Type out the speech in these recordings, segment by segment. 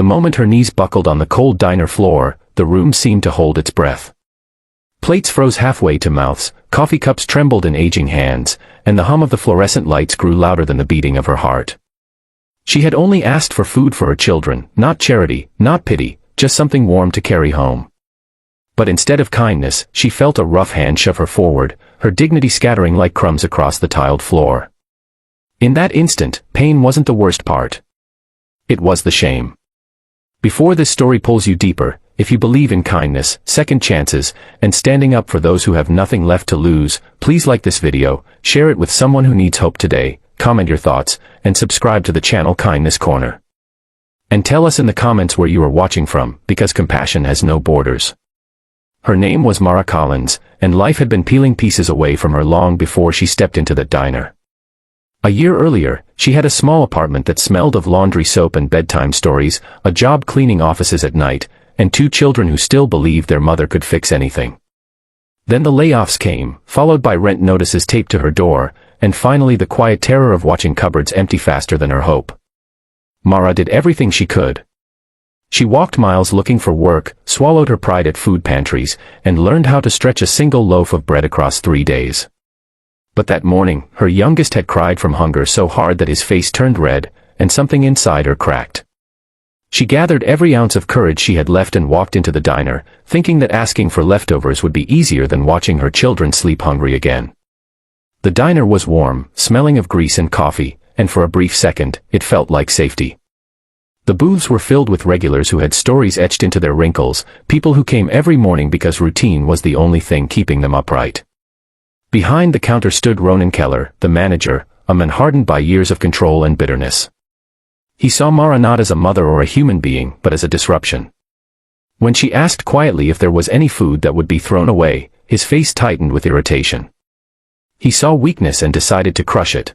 The moment her knees buckled on the cold diner floor, the room seemed to hold its breath. Plates froze halfway to mouths, coffee cups trembled in aging hands, and the hum of the fluorescent lights grew louder than the beating of her heart. She had only asked for food for her children, not charity, not pity, just something warm to carry home. But instead of kindness, she felt a rough hand shove her forward, her dignity scattering like crumbs across the tiled floor. In that instant, pain wasn't the worst part. It was the shame. Before this story pulls you deeper, if you believe in kindness, second chances, and standing up for those who have nothing left to lose, please like this video, share it with someone who needs hope today, comment your thoughts, and subscribe to the channel Kindness Corner. And tell us in the comments where you are watching from, because compassion has no borders. Her name was Mara Collins, and life had been peeling pieces away from her long before she stepped into that diner. A year earlier, she had a small apartment that smelled of laundry soap and bedtime stories, a job cleaning offices at night, and 2 children who still believed their mother could fix anything. Then the layoffs came, followed by rent notices taped to her door, and finally the quiet terror of watching cupboards empty faster than her hope. Mara did everything she could. She walked miles looking for work, swallowed her pride at food pantries, and learned how to stretch a single loaf of bread across 3 days. But that morning, her youngest had cried from hunger so hard that his face turned red, and something inside her cracked. She gathered every ounce of courage she had left and walked into the diner, thinking that asking for leftovers would be easier than watching her children sleep hungry again. The diner was warm, smelling of grease and coffee, and for a brief second, it felt like safety. The booths were filled with regulars who had stories etched into their wrinkles, people who came every morning because routine was the only thing keeping them upright. Behind the counter stood Ronan Keller, the manager, a man hardened by years of control and bitterness. He saw Mara not as a mother or a human being, but as a disruption. When she asked quietly if there was any food that would be thrown away, his face tightened with irritation. He saw weakness and decided to crush it.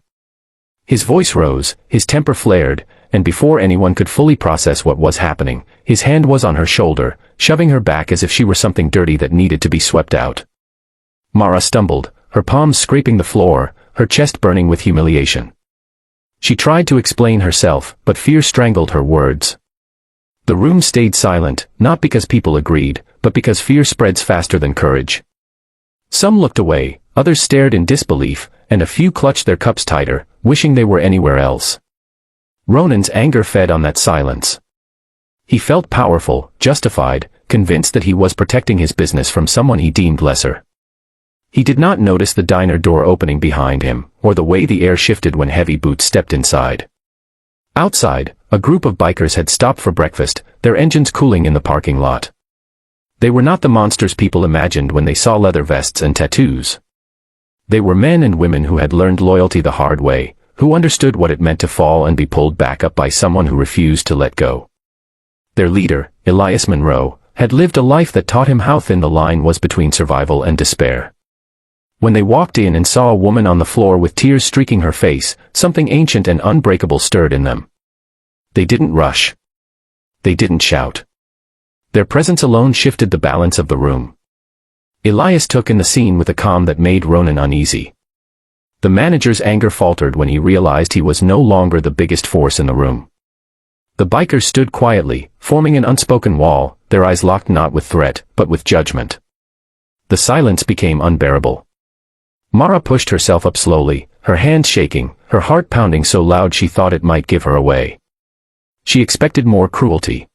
His voice rose, his temper flared, and before anyone could fully process what was happening, his hand was on her shoulder, shoving her back as if she were something dirty that needed to be swept out. Mara stumbled, her palms scraping the floor, her chest burning with humiliation. She tried to explain herself, but fear strangled her words. The room stayed silent, not because people agreed, but because fear spreads faster than courage. Some looked away, others stared in disbelief, and a few clutched their cups tighter, wishing they were anywhere else. Ronan's anger fed on that silence. He felt powerful, justified, convinced that he was protecting his business from someone he deemed lesser. He did not notice the diner door opening behind him, or the way the air shifted when heavy boots stepped inside. Outside, a group of bikers had stopped for breakfast, their engines cooling in the parking lot. They were not the monsters people imagined when they saw leather vests and tattoos. They were men and women who had learned loyalty the hard way, who understood what it meant to fall and be pulled back up by someone who refused to let go. Their leader, Elias Monroe, had lived a life that taught him how thin the line was between survival and despair. When they walked in and saw a woman on the floor with tears streaking her face, something ancient and unbreakable stirred in them. They didn't rush. They didn't shout. Their presence alone shifted the balance of the room. Elias took in the scene with a calm that made Ronan uneasy. The manager's anger faltered when he realized he was no longer the biggest force in the room. The bikers stood quietly, forming an unspoken wall, their eyes locked not with threat, but with judgment. The silence became unbearable. Mara pushed herself up slowly, her hands shaking, her heart pounding so loud she thought it might give her away. She expected more cruelty.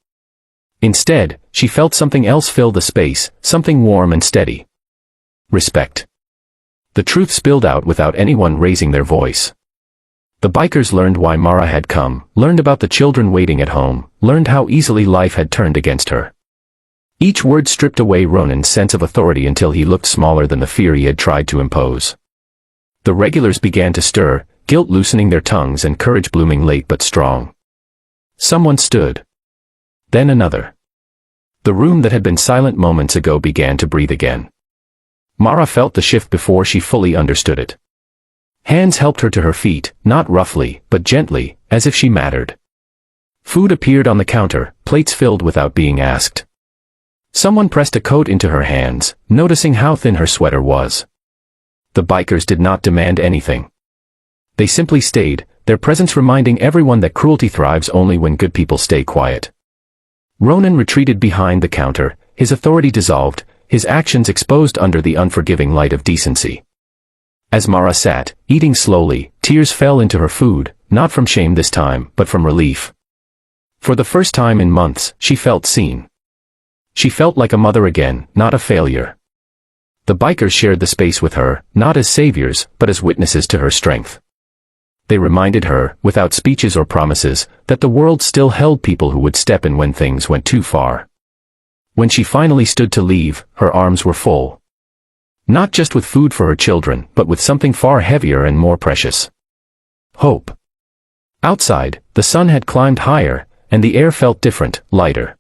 Instead, she felt something else fill the space, something warm and steady. Respect. The truth spilled out without anyone raising their voice. The bikers learned why Mara had come, learned about the children waiting at home, learned how easily life had turned against her. Each word stripped away Ronan's sense of authority until he looked smaller than the fear he had tried to impose. The regulars began to stir, guilt loosening their tongues and courage blooming late but strong. Someone stood. Then another. The room that had been silent moments ago began to breathe again. Mara felt the shift before she fully understood it. Hands helped her to her feet, not roughly, but gently, as if she mattered. Food appeared on the counter, plates filled without being asked. Someone pressed a coat into her hands, noticing how thin her sweater was. The bikers did not demand anything. They simply stayed, their presence reminding everyone that cruelty thrives only when good people stay quiet. Ronan retreated behind the counter, his authority dissolved, his actions exposed under the unforgiving light of decency. As Mara sat, eating slowly, tears fell into her food, not from shame this time, but from relief. For the first time in months, she felt seen. She felt like a mother again, not a failure. The bikers shared the space with her, not as saviors, but as witnesses to her strength. They reminded her, without speeches or promises, that the world still held people who would step in when things went too far. When she finally stood to leave, her arms were full. Not just with food for her children, but with something far heavier and more precious. Hope. Outside, the sun had climbed higher, and the air felt different, lighter.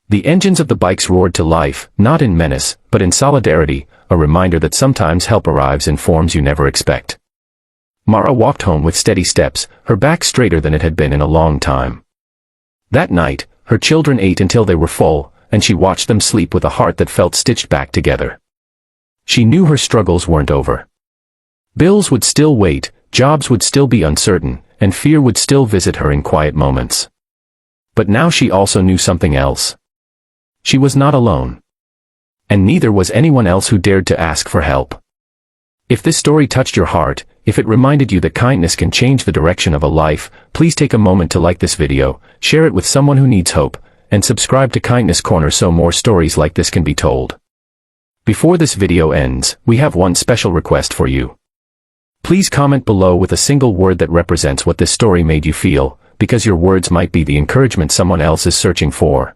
The engines of the bikes roared to life, not in menace, but in solidarity, a reminder that sometimes help arrives in forms you never expect. Mara walked home with steady steps, her back straighter than it had been in a long time. That night, her children ate until they were full, and she watched them sleep with a heart that felt stitched back together. She knew her struggles weren't over. Bills would still wait, jobs would still be uncertain, and fear would still visit her in quiet moments. But now she also knew something else. She was not alone. And neither was anyone else who dared to ask for help. If this story touched your heart, if it reminded you that kindness can change the direction of a life, please take a moment to like this video, share it with someone who needs hope, and subscribe to Kindness Corner so more stories like this can be told. Before this video ends, we have one special request for you. Please comment below with a single word that represents what this story made you feel, because your words might be the encouragement someone else is searching for.